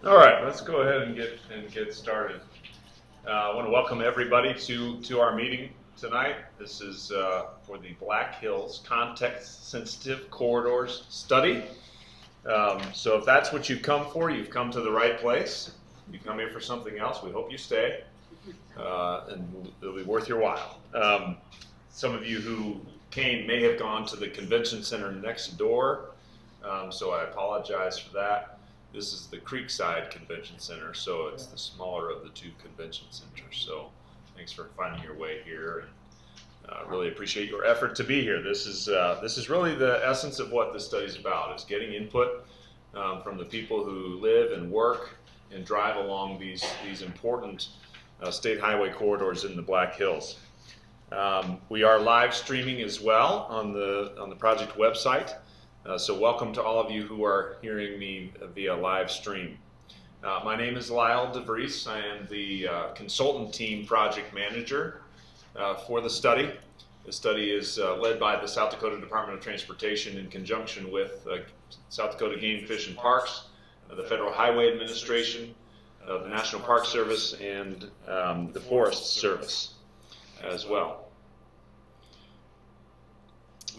All right, let's go ahead and get started. I want to welcome everybody to our meeting tonight. This is for the Black Hills Context-Sensitive Corridors Study. So if that's what you've come for, you've come to the right place. If you come here for something else, we hope you stay, and it'll be worth your while. Some of you who came may have gone to the convention center next door, so I apologize for that. This is the Creekside Convention Center, so it's the smaller of the two convention centers. So thanks for finding your way here, and really appreciate your effort to be here. This is really the essence of what this study is about. It's getting input from the people who live and work and drive along these important state highway corridors in the Black Hills. We are live streaming as well on the project website. So welcome to all of you who are hearing me via live stream. My name is Lyle DeVries. I am the consultant team project manager for the study. The study is led by the South Dakota Department of Transportation in conjunction with South Dakota Game, Fish, and Parks, the Federal Highway Administration, the National Park Service, and the Forest Service as well.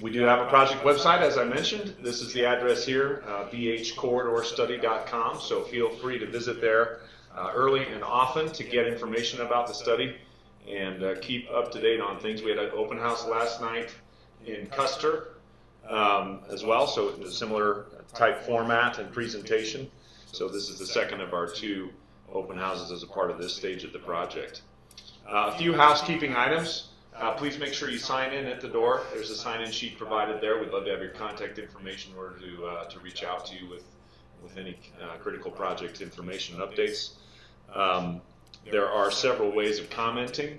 We do have a project website, as I mentioned. This is the address here, bhcorridorstudy.com, so feel free to visit there early and often to get information about the study and keep up to date on things. We had an open house last night in Custer as well, so a similar type format and presentation. So this is the second of our two open houses as a part of this stage of the project. A few housekeeping items. Please make sure you sign in at the door. There's a sign-in sheet provided there. We'd love to have your contact information in order to reach out to you with any critical project information and updates. There are several ways of commenting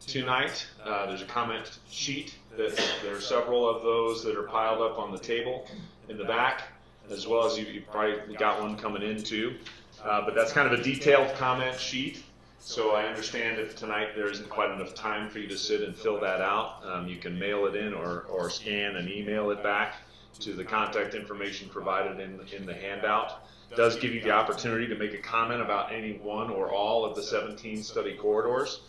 tonight. There's a comment sheet. There are several of those that are piled up on the table in the back, as well as you probably got one coming in too. But that's kind of a detailed comment sheet. So I understand if tonight there isn't quite enough time for you to sit and fill that out, you can mail it in or scan and email it back to the contact information provided in the handout. It does give you the opportunity to make a comment about any one or all of the 17 study corridors.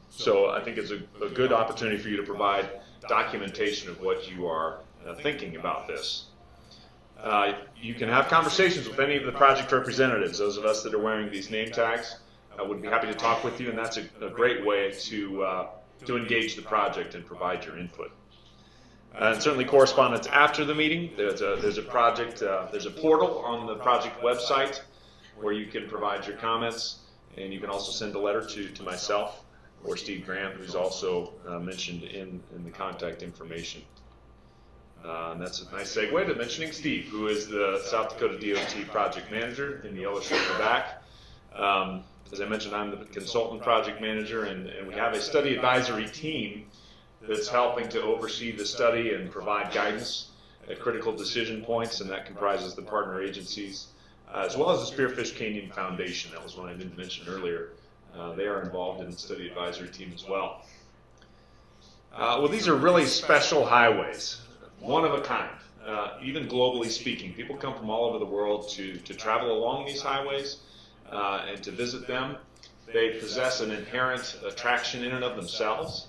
So I think it's a good opportunity for you to provide documentation of what you are thinking about this. You can have conversations with any of the project representatives, those of us that are wearing these name tags. I would be happy to talk with you, and that's a great way to engage the project and provide your input. And certainly correspondence after the meeting. There's a portal on the project website where you can provide your comments, and you can also send a letter to myself or Steve Graham, who's also mentioned in the contact information. And that's a nice segue to mentioning Steve, who is the South Dakota DOT project manager in the yellow shirt in the back. As I mentioned, I'm the consultant project manager, and we have a study advisory team that's helping to oversee the study and provide guidance at critical decision points, and that comprises the partner agencies, as well as the Spearfish Canyon Foundation. That was one I didn't mention earlier. They are involved in the study advisory team as well. Well, these are really special highways, one of a kind, even globally speaking. People come from all over the world to travel along these highways. And to visit them. They possess an inherent attraction in and of themselves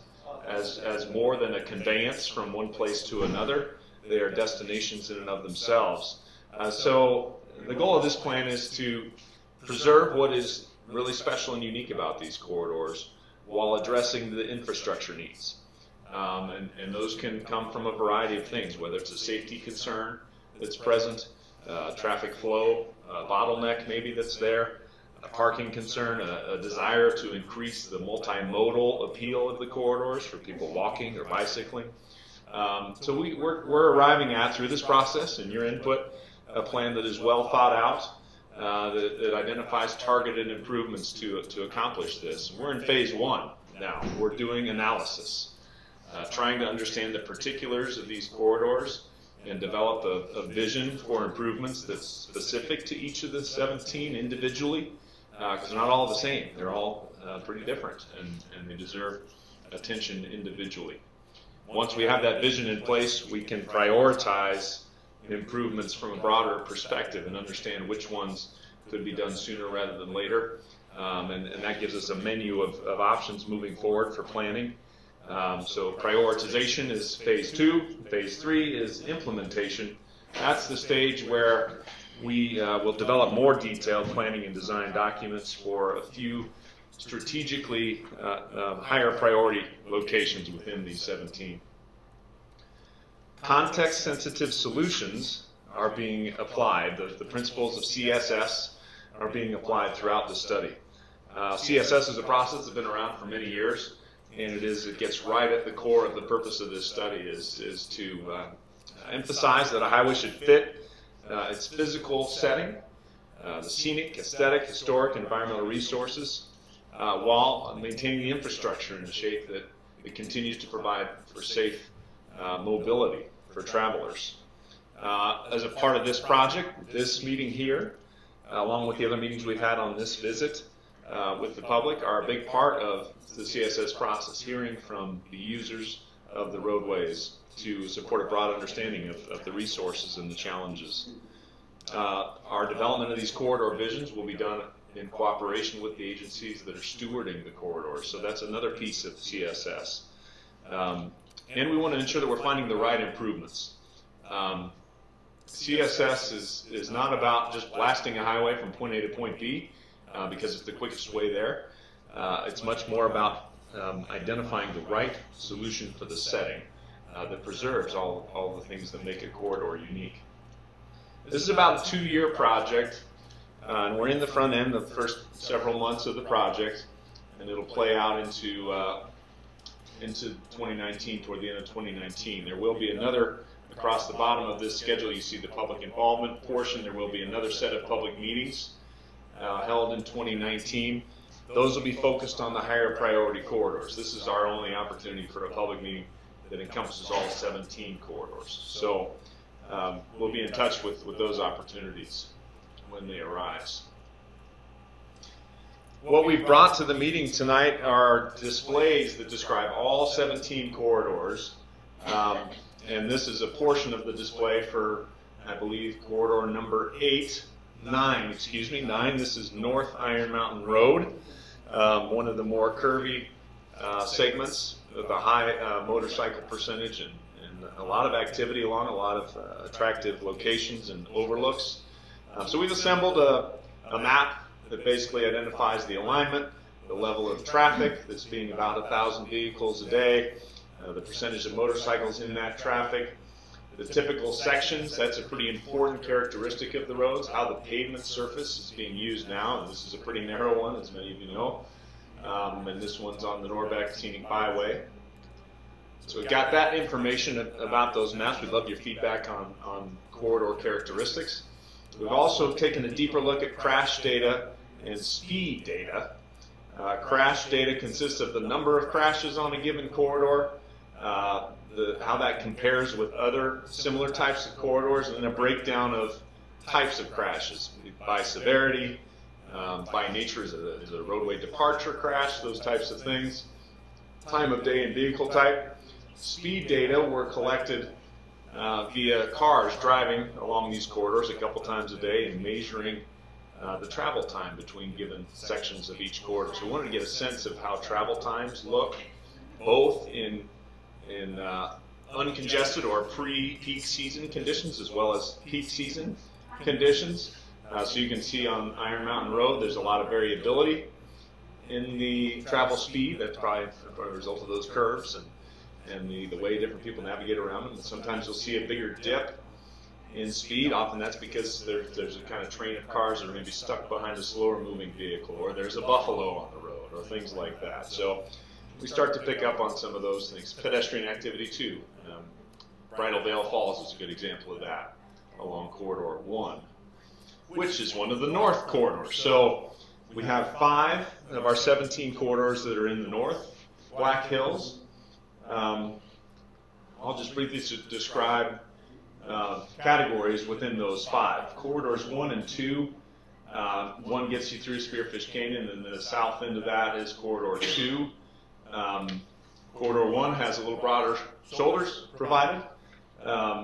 as more than a conveyance from one place to another. They are destinations in and of themselves. So the goal of this plan is to preserve what is really special and unique about these corridors while addressing the infrastructure needs. And those can come from a variety of things, whether it's a safety concern that's present, traffic flow, bottleneck maybe that's there, a parking concern, a desire to increase the multimodal appeal of the corridors for people walking or bicycling. So we're arriving at, through this process and your input, a plan that is well thought out, that identifies targeted improvements to accomplish this. We're in phase one now. We're doing analysis, trying to understand the particulars of these corridors and develop a vision for improvements that's specific to each of the 17 individually, because they're not all the same. They're all pretty different, and they deserve attention individually. Once we have that vision in place, we can prioritize improvements from a broader perspective and understand which ones could be done sooner rather than later. And that gives us a menu of options moving forward for planning. So prioritization is phase 2. Phase 3 is implementation. That's the stage where we will develop more detailed planning and design documents for a few strategically higher priority locations within these 17. Context-sensitive solutions are being applied. The principles of CSS are being applied throughout the study. CSS is a process that's been around for many years, and it gets right at the core of the purpose of this study is to emphasize that a highway should fit its physical setting, the scenic, aesthetic, historic, and environmental resources, while maintaining the infrastructure in a shape that it continues to provide for safe mobility for travelers. As a part of this project, this meeting here, along with the other meetings we've had on this visit with the public, are a big part of the CSS process, hearing from the users of the roadways to support a broad understanding of the resources and the challenges. Our development of these corridor visions will be done in cooperation with the agencies that are stewarding the corridors. So that's another piece of CSS. And we want to ensure that we're finding the right improvements. CSS is not about just blasting a highway from point A to point B because it's the quickest way there. It's much more about identifying the right solution for the setting that preserves all the things that make a corridor unique. This is about a 2-year project, and we're in the front end of the first several months of the project, and it'll play out into 2019, toward the end of 2019. There will be another, across the bottom of this schedule, you see the public involvement portion. There will be another set of public meetings held in 2019. Those will be focused on the higher priority corridors. This is our only opportunity for a public meeting that encompasses all 17 corridors. So we'll be in touch with those opportunities when they arise. What we've brought to the meeting tonight are displays that describe all 17 corridors. And this is a portion of the display for, I believe, corridor number 9. This is North Iron Mountain Road, one of the more curvy segments with a high motorcycle percentage and a lot of activity along a lot of attractive locations and overlooks. So we've assembled a map that basically identifies the alignment, the level of traffic that's being about 1,000 vehicles a day, the percentage of motorcycles in that traffic, the typical sections. That's a pretty important characteristic of the roads, how the pavement surface is being used now, and this is a pretty narrow one, as many of you know, and this one's on the Norbeck Scenic Byway. So we've got that information about those maps. We'd love your feedback on corridor characteristics. We've also taken a deeper look at crash data and speed data. Crash data consists of the number of crashes on a given corridor, how that compares with other similar types of corridors, and then a breakdown of types of crashes by severity, by nature, is it a roadway departure crash, those types of things, time of day and vehicle type. Speed data were collected via cars driving along these corridors a couple times a day and measuring the travel time between given sections of each corridor. So we wanted to get a sense of how travel times look, both in uncongested or pre-peak season conditions as well as peak season conditions. So you can see on Iron Mountain Road there's a lot of variability in the travel speed. That's probably a result of those curves and the way different people navigate around them. And sometimes you'll see a bigger dip in speed. Often that's because there's a kind of train of cars that are maybe stuck behind a slower moving vehicle, or there's a buffalo on the road, or things like that. So we start to pick up on some of those things. Pedestrian activity too. Bridal Veil Falls is a good example of that along Corridor 1, which is one of the north corridors. So we have 5 of our 17 corridors that are in the north. Black Hills. I'll just briefly describe categories within those 5. Corridors 1 and 2, one gets you through Spearfish Canyon, and the south end of that is Corridor 2. Corridor 1 has a little broader shoulders provided,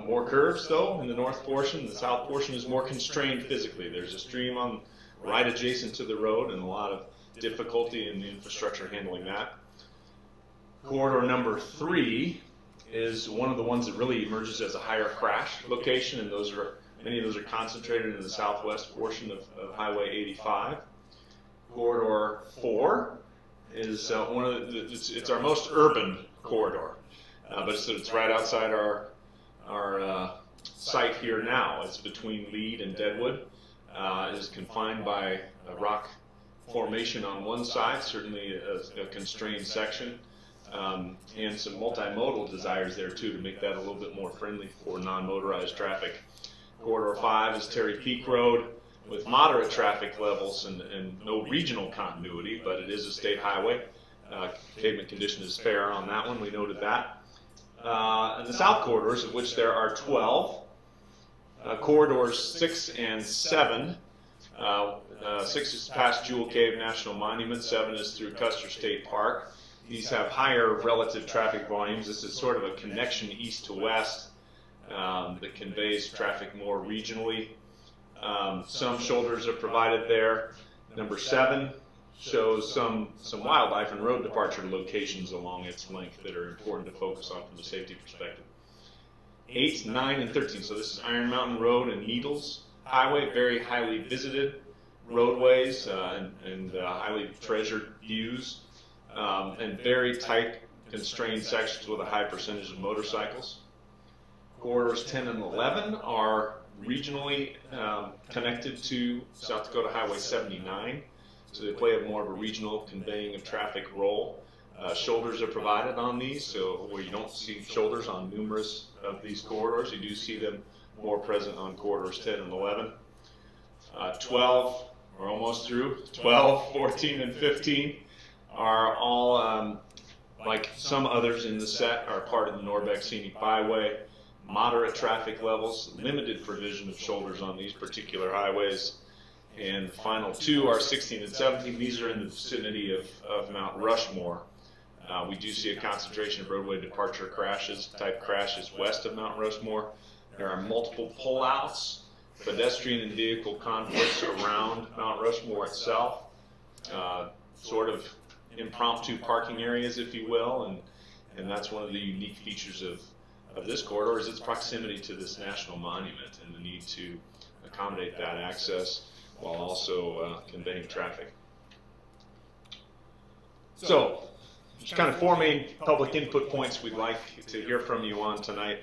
more curves though in the north portion. The south portion is more constrained physically. There's a stream on right adjacent to the road, and a lot of difficulty in the infrastructure handling that. Corridor number 3 is one of the ones that really emerges as a higher crash location, and many of those are concentrated in the southwest portion of Highway 85. Corridor 4 is it's our most urban corridor, but it's right outside our site here now. It's between Lead and Deadwood. It is confined by a rock formation on one side, certainly a constrained section, and some multimodal desires there too to make that a little bit more friendly for non-motorized traffic. Corridor 5 is Terry Peak Road with moderate traffic levels and no regional continuity, but it is a state highway. Pavement condition is fair on that one, we noted that. And the south corridors, of which there are 12, corridors 6 and 7. 6 is past Jewel Cave National Monument, 7 is through Custer State Park. These have higher relative traffic volumes. This is sort of a connection east to west that conveys traffic more regionally. Some shoulders are provided there. Number 7 shows some wildlife and road departure locations along its length that are important to focus on from a safety perspective. 8, 9, and 13. So this is Iron Mountain Road and Needles Highway, very highly visited roadways and highly treasured views, and very tight, constrained sections with a high percentage of motorcycles. Corridors 10 and 11 are regionally connected to South Dakota Highway 79, so they play more of a regional conveying of traffic role. Shoulders are provided on these, so where you don't see shoulders on numerous of these corridors, you do see them more present on corridors 10 and 11. 12, we're almost through. 12, 14, and 15 are all, like some others in the set, are part of the Norbeck Scenic Byway. Moderate traffic levels, limited provision of shoulders on these particular highways. And the final 2 are 16 and 17. These are in the vicinity of Mount Rushmore. We do see a concentration of roadway departure type crashes west of Mount Rushmore. There are multiple pullouts, pedestrian and vehicle conflicts around Mount Rushmore itself, sort of impromptu parking areas, if you will, and that's one of the unique features of this corridor is its proximity to this national monument and the need to accommodate that access while also conveying traffic. So, there's kind of 4 main public input points we'd like to hear from you on tonight.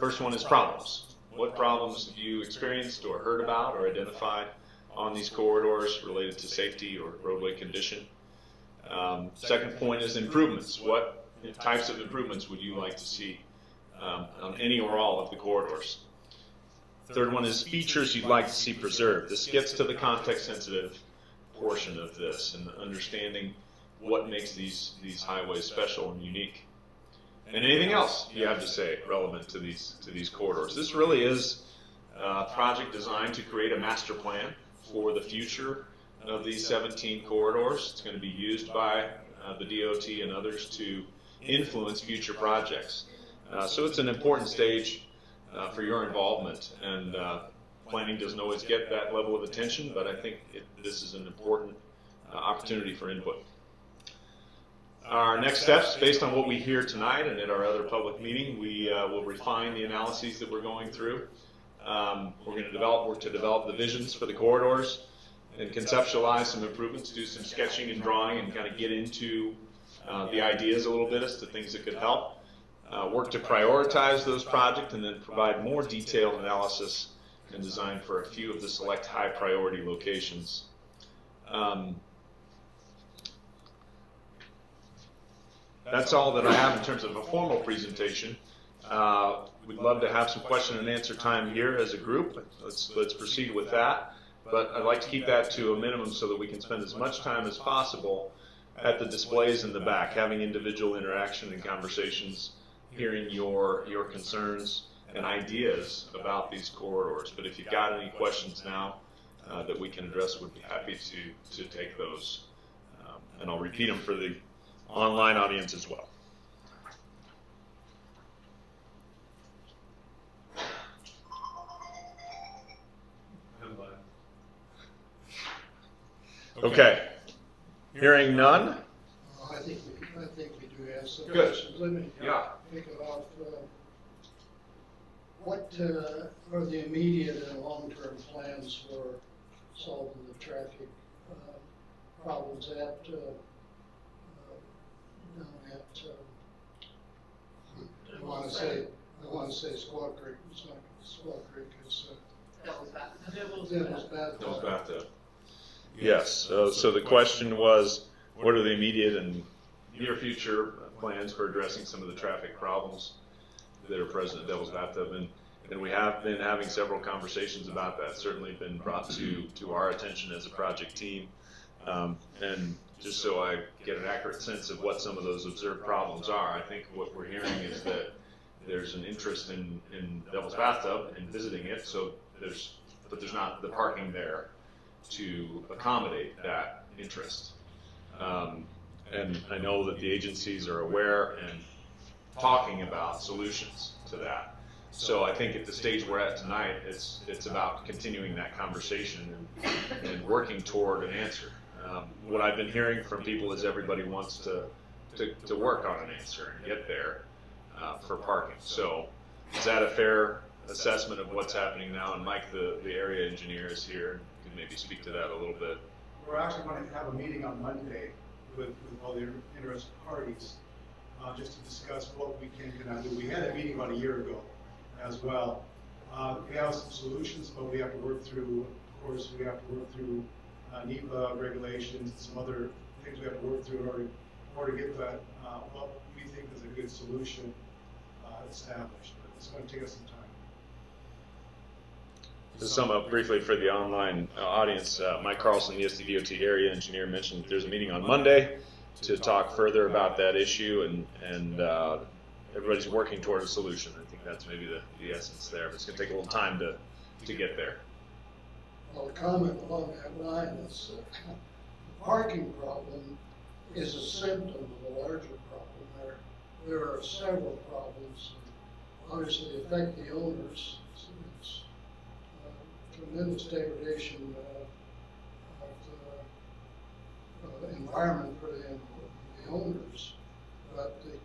First one is problems. What problems have you experienced or heard about or identified on these corridors related to safety or roadway condition? Second point is improvements. What types of improvements would you like to see on any or all of the corridors? Third one is features you'd like to see preserved. This gets to the context-sensitive portion of this and understanding what makes these highways special and unique. And anything else you have to say relevant to these corridors. This really is a project designed to create a master plan for the future of these 17 corridors. It's going to be used by the DOT and others to influence future projects. So it's an important stage for your involvement, and planning doesn't always get that level of attention, but I think this is an important opportunity for input. Our next steps, based on what we hear tonight and at our other public meeting, we will refine the analyses that we're going through. We're going to work to develop the visions for the corridors and conceptualize some improvements, do some sketching and drawing, and kind of get into the ideas a little bit as to things that could help. Work to prioritize those projects and then provide more detailed analysis and design for a few of the select high priority locations. That's all that I have in terms of a formal presentation. We'd love to have some question and answer time here as a group. Let's proceed with that. But I'd like to keep that to a minimum so that we can spend as much time as possible at the displays in the back, having individual interaction and conversations, hearing your concerns and ideas about these corridors. But if you've got any questions now that we can address, we'd be happy to take those. And I'll repeat them for the online audience as well. Okay. Hearing none? I think we do have some Good. questions. Let me pick it off. What are the immediate and long-term plans for solving the traffic problems at down at I want to say Squaw Creek. It's not Squaw Creek. It's Devil's Bathtub. Yes. So the question was, what are the immediate and near future plans for addressing some of the traffic problems that are present at Devil's Bathtub? And we have been having several conversations about that. Certainly been brought to our attention as a project team. And just so I get an accurate sense of what some of those observed problems are, I think what we're hearing is that there's an interest in Devil's Bathtub and visiting it. So but there's not the parking there to accommodate that interest. And I know that the agencies are aware and talking about solutions to that. So I think at the stage we're at tonight, it's about continuing that conversation and working toward an answer. What I've been hearing from people is everybody wants to work on an answer and get there for parking. So is that a fair assessment of what's happening now? And Mike, the area engineer, is here. You can maybe speak to that a little bit. We're actually going to have a meeting on Monday with all the interested parties just to discuss what we can and cannot do. We had a meeting about a year ago as well. We have some solutions, but we have to work through, of course, NEPA regulations and some other things we have to work through in order to get that, what we think is a good solution established. But it's going to take us some time. To sum up briefly for the online audience, Mike Carlson, the SDDOT area engineer, mentioned that there's a meeting on Monday to talk further about that issue, and everybody's working toward a solution. I think that's maybe the essence there, but it's going to take a little time to get there. Well, the comment along that line is the parking problem is a symptom of a larger problem. There are several problems. Obviously, affect the owners. It's tremendous degradation of the environment for the owners, but the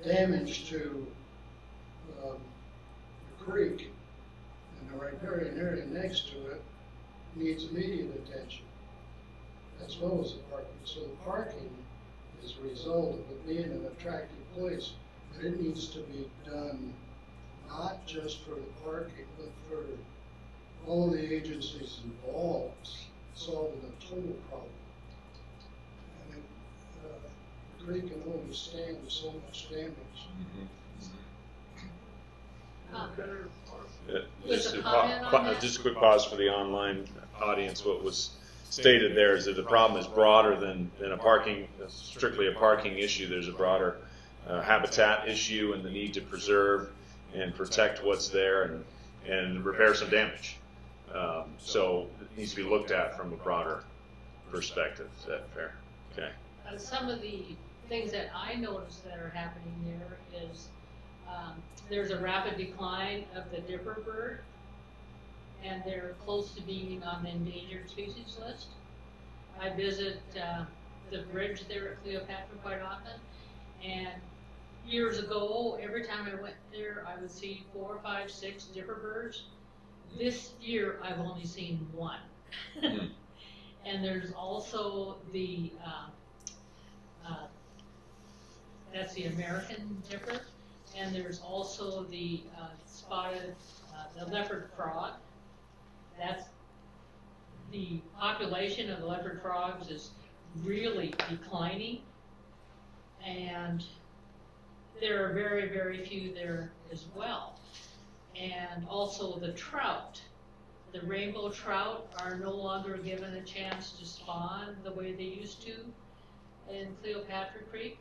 damage to the creek and the riparian area next to it needs immediate attention, as well as the parking. So the parking is a result of it being an attractive place, but it needs to be done not just for the parking, but for all the agencies involved solving the total problem. And the creek can only stand so much damage. Just a quick pause for the online audience. What was stated there is that the problem is broader than strictly a parking issue. There's a broader habitat issue and the need to preserve and protect what's there and repair some damage. So it needs to be looked at from a broader perspective. Is that fair? Okay. Some of the things that I noticed that are happening there is there's a rapid decline of the dipper bird, and they're close to being on the endangered species list. I visit the bridge there at Cleopatra quite often, and years ago, every time I went there, I would see 4, 5, 6 dipper birds. This year, I've only seen one. And there's also the that's the American dipper, and there's also the spotted, the leopard frog. That's the population of the leopard frogs is really declining, and there are very, very few there as well. And also the trout. The rainbow trout are no longer given a chance to spawn the way they used to in Cleopatra Creek.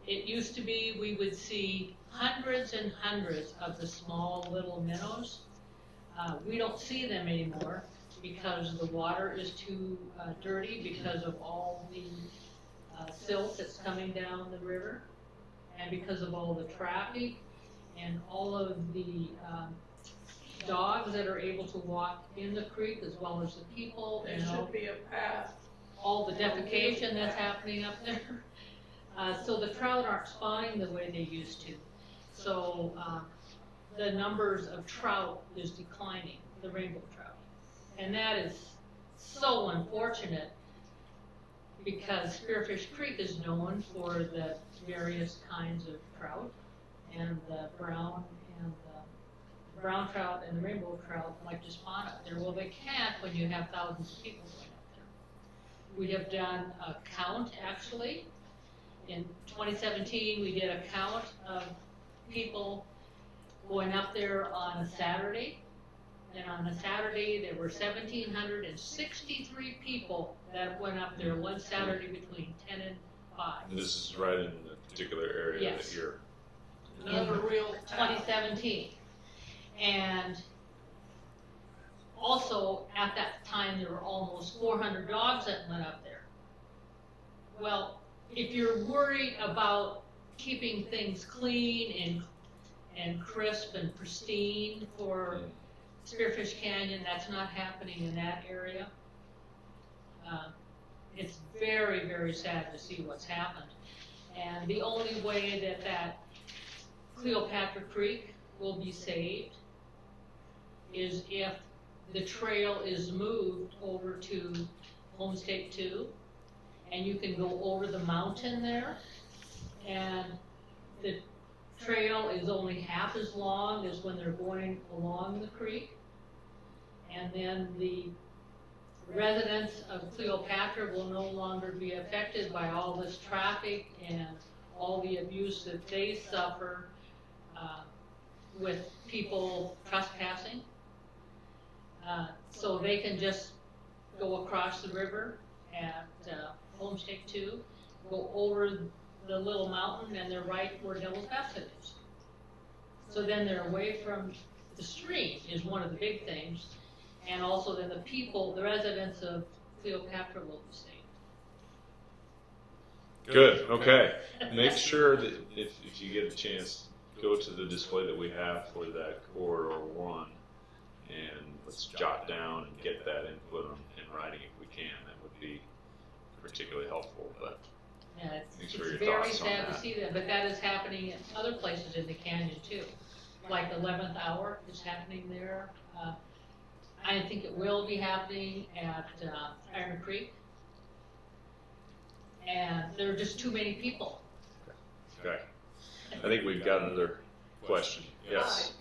It used to be we would see hundreds and hundreds of the small little minnows. We don't see them anymore because the water is too dirty because of all the silt that's coming down the river, and because of all the traffic and all of the dogs that are able to walk in the creek as well as the people, There and should be a path. all the defecation that's happening up there. So the trout aren't spawning the way they used to. So the numbers of trout is declining, the rainbow trout. And that is so unfortunate because Spearfish Creek is known for the various kinds of trout, and the brown trout and the rainbow trout like to spawn up there. Well, they can't when you have thousands of people going up there. We have done a count, actually. In 2017, we did a count of people going up there on a Saturday. And on a Saturday, there were 1,763 people that went up there one Saturday between 10 and 5. And this is right in the particular area Yes. that you're. Another real path. 2017. And also, at that time, there were almost 400 dogs that went up there. Well, if you're worried about keeping things clean and crisp and pristine for Spearfish Canyon, that's not happening in that area. It's very, very sad to see what's happened. And the only way that Cleopatra Creek will be saved is if the trail is moved over to Homestake 2, and you can go over the mountain there, and the trail is only half as long as when they're going along the creek. And then the residents of Cleopatra will no longer be affected by all this traffic and all the abuse that they suffer with people trespassing. So they can just go across the river at Homestake 2, go over the little mountain, and they're right where Devil's Basket is. So then they're away from the stream is one of the big things, and also then the people, the residents of Cleopatra will be saved. Good, okay. Make sure that if you get a chance, go to the display that we have for that Corridor 1, and let's jot down and get that input in writing if we can. That would be particularly helpful, but Yeah, thanks it's for your very thoughts on sad to that. see that, but that is happening in other places in the canyon too. Like 11th Hour is happening there. I think it will be happening at Iron Creek. And there are just too many people. Okay. I think we've got another question. Yes.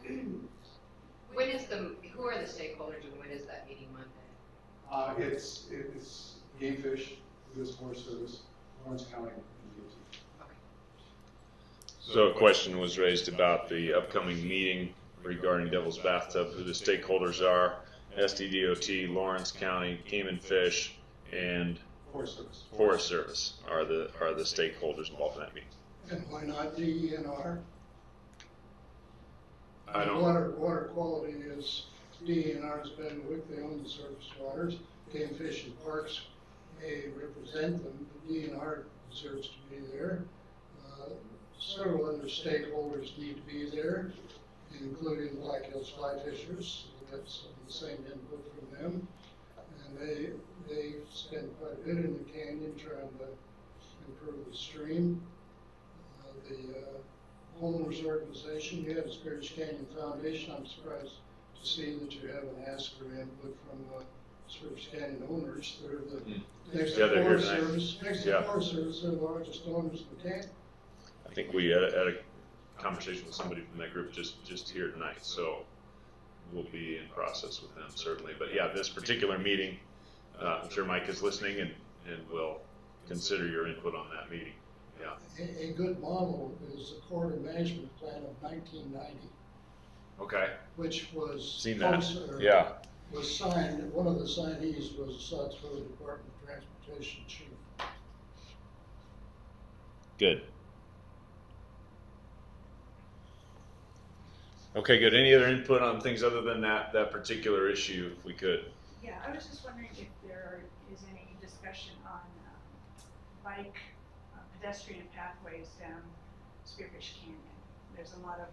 When is who are the stakeholders and when is that meeting Monday? It's Game Fish, U.S. Forest Service, Lawrence County, and DOT. So a question was raised about the upcoming meeting regarding Devil's Bathtub, who the stakeholders are. SDDOT, Lawrence County, Game and Fish, and Forest Service. Forest Service are the stakeholders involved in that meeting. And why not DENR? I don't. Water quality is, DENR's been with, they own the surface waters. Game Fish and Parks may represent them, but DENR deserves to be there. Several other stakeholders need to be there, including Black Hills Fly Fishers. We get some of the same input from them. And they spend quite a bit in the canyon trying to improve the stream. The homeowners organization, you have the Spearfish Canyon Foundation. I'm surprised to see that you haven't asked for input from Spearfish Canyon owners. They're the next to Yeah, they're here Forest tonight. Service. Next to Yeah. Forest Service, they're the largest owners in the canyon. I think we had a conversation with somebody from that group just here tonight, so we'll be in process with them certainly. But yeah, this particular meeting, I'm sure Mike is listening and will consider your input on that meeting. Yeah. A good model is the Corridor Management Plan of 1990, Okay. which was Seen that. posted- Yeah. was signed. One of the signees was South Dakota Department of Transportation chief. Good. Okay, good. Any other input on things other than that particular issue, if we could? Yeah, I was just wondering if there is any discussion on bike pedestrian pathways down Spearfish Canyon. There's a lot of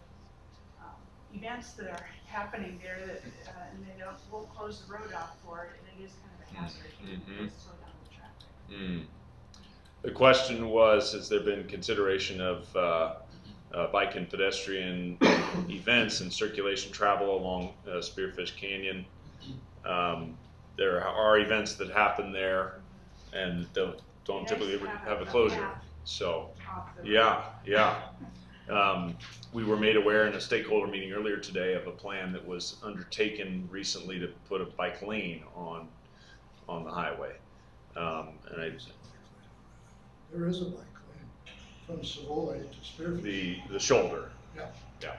events that are happening there that, and they won't close the road off for it, and it is kind of a hazard. Mhm. It does slow down the traffic. Mm. The question was, has there been consideration of bike and pedestrian events and circulation travel along Spearfish Canyon? There are events that happen there and don't Nice typically to have a a closure. path So, off the road. yeah. We were made aware in a stakeholder meeting earlier today of a plan that was undertaken recently to put a bike lane on the highway. And There is a bike lane from Savoy to Spearfish. the shoulder. Yeah. Yeah.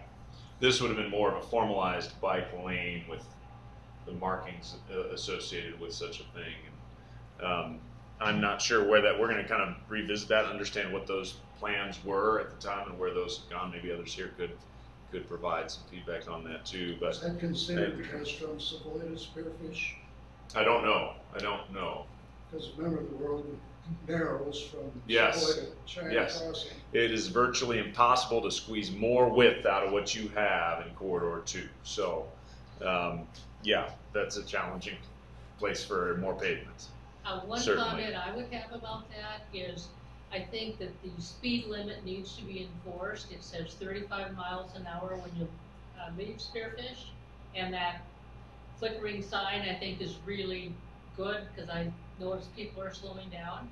This would have been more of a formalized bike lane with the markings associated with such a thing. And, I'm not sure where that, we're going to kind of revisit that, understand what those plans were at the time and where those have gone. Maybe others here could provide some feedback on that too. But Is that considered because from Savoy to Spearfish? I don't know. Because remember, the road narrows from Yes. Savoy to China Yes. Crossing. It is virtually impossible to squeeze more width out of what you have in corridor 2. So, yeah, that's a challenging place for more pavements. One Certainly. comment I would have about that is, I think that the speed limit needs to be enforced. It says 35 miles an hour when you leave Spearfish, and that flickering sign I think is really good, because I notice people are slowing down.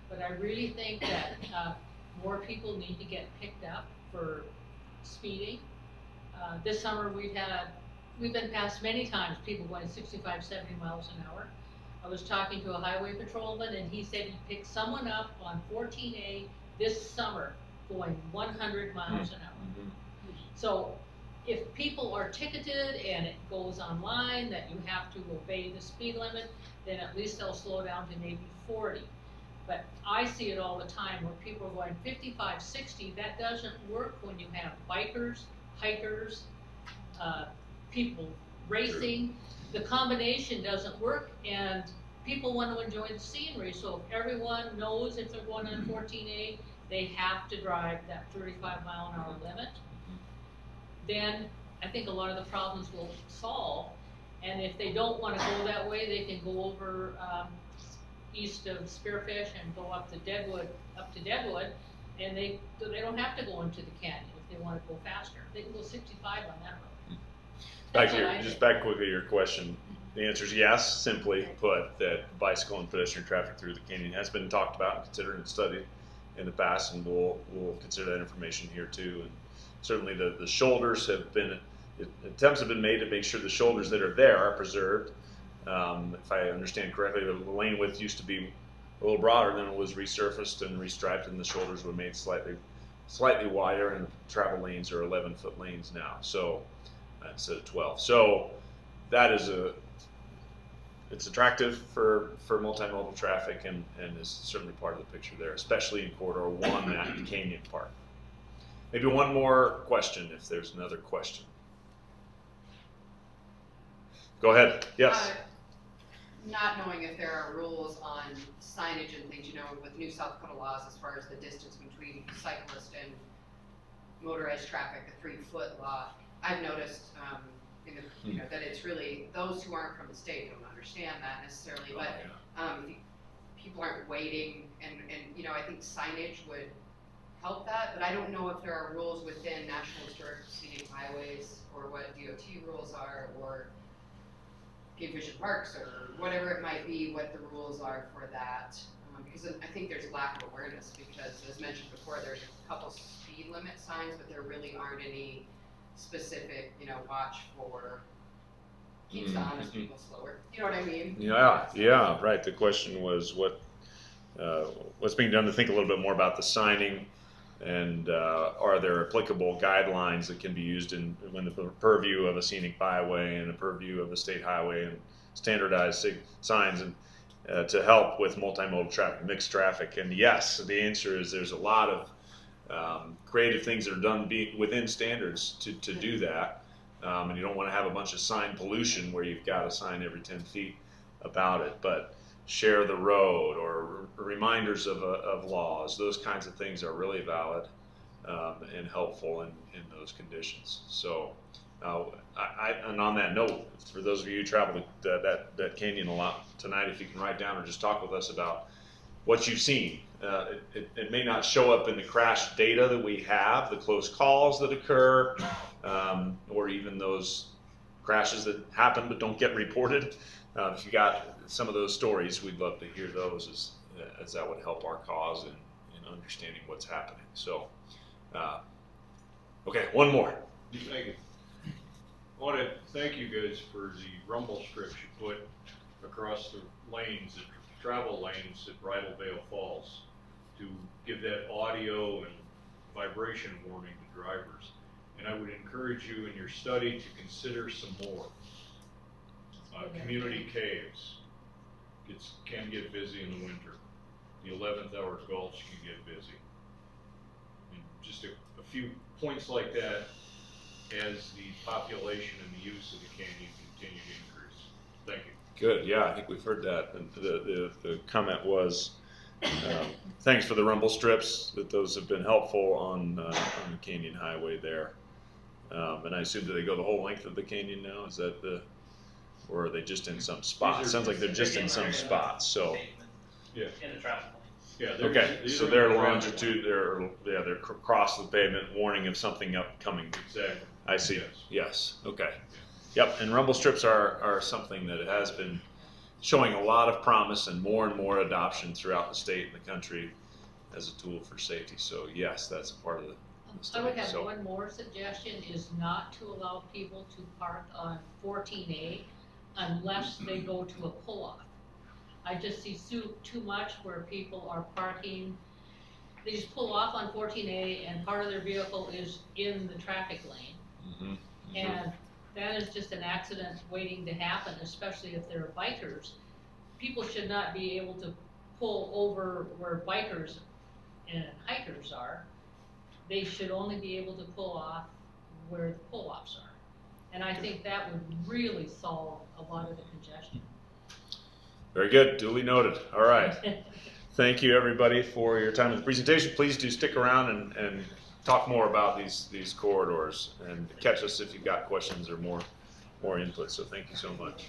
But I really think that more people need to get picked up for speeding. This summer we've been passed many times, people going 65, 70 miles an hour. I was talking to a highway patrolman, and he said he picked someone up on 14A this summer going 100 miles an hour. So if people are ticketed and it goes online that you have to obey the speed limit, then at least they'll slow down to maybe 40. But I see it all the time where people are going 55, 60. That doesn't work when you have bikers, hikers, people racing. The combination doesn't work, and people want to enjoy the scenery. So if everyone knows if they're going on 14A, they have to drive that 35 mile an hour limit, then I think a lot of the problems will solve. And if they don't want to go that way, they can go over east of Spearfish and go up to Deadwood, and they don't have to go into the canyon if they want to go faster. They can go 65 on that road. Back quickly to your question. The answer is yes, simply put, that bicycle and pedestrian traffic through the canyon has been talked about and considered and studied in the past, and we'll consider that information here too. And certainly the shoulders attempts have been made to make sure the shoulders that are there are preserved. If I understand correctly, the lane width used to be a little broader, then it was resurfaced and restriped, and the shoulders were made slightly wider, and travel lanes are 11-foot lanes now. So instead of 12. So that is it's attractive for multimodal traffic and is certainly part of the picture there, especially in corridor 1 at Canyon Park. Maybe one more question if there's another question. Go ahead. Yes. Not knowing if there are rules on signage and things, with New South Dakota laws as far as the distance between cyclist and motorized traffic, the 3-foot law. I've noticed that it's really those who aren't from the state don't understand that necessarily, but people aren't waiting, and I think signage would help that, but I don't know if there are rules within National Historic Scenic Highways or what DOT rules are, or Game Vision Parks, or whatever it might be, what the rules are for that. Because I think there's lack of awareness, because as mentioned before, there's a couple speed limit signs, but there really aren't any specific, watch for keeps the honest people slower. You know what I mean? Yeah, right. The question was what's being done to think a little bit more about the signing, and are there applicable guidelines that can be used when the purview of a scenic byway and the purview of a state highway, and standardized signs and to help with multimodal traffic, mixed traffic. And yes, the answer is there's a lot of creative things that are done within standards to do that. And you don't want to have a bunch of sign pollution where you've got a sign every 10 feet about it, but share the road or reminders of laws, those kinds of things are really valid and helpful in those conditions. So And on that note, for those of you who travel that canyon a lot tonight, if you can write down or just talk with us about what you've seen. It may not show up in the crash data that we have, the close calls that occur, or even those crashes that happen but don't get reported. If you got some of those stories, we'd love to hear those, as that would help our cause in understanding what's happening. So, okay, one more. Thank you. I want to thank you guys for the rumble strips you put across the lanes, the travel lanes at Bridal Veil Falls, to give that audio and vibration warning to drivers. And I would encourage you in your study to consider some more. Community caves can get busy in the winter. The 11th hour gulch can get busy. And just a few points like that as the population and the use of the canyon continue to increase. Thank you. Good, yeah, I think we've heard that. And the comment was, thanks for the rumble strips, that those have been helpful on the Canyon Highway there. And I assume, do they go the whole length of the canyon now? Is that or are they just in some spots? Sounds like they're just in some spots, so. Yeah. In the traffic lane. Yeah. Okay, These so are they're in the traffic longitude, they're across the pavement, warning of something upcoming. Exactly. I see, Yes. yes, okay. Yep, and rumble strips are something that has been showing a lot of promise and more adoption throughout the state and the country as a tool for safety. So yes, that's a part of the I study. would have So, one more suggestion, is not to allow people to park on 14A unless they go to a pull-off. I just see too much where people are parking, they just pull off on 14A and part of their vehicle is in the traffic lane. mhm. And that is just an accident waiting to happen, especially if they're bikers. People should not be able to pull over where bikers and hikers are. They should only be able to pull off where the pull-offs are. And I think that would really solve a lot of the congestion. Very good, duly noted. All right. Thank you, everybody, for your time in the presentation. Please do stick around and talk more about these corridors, and catch us if you've got questions or more input. So thank you so much.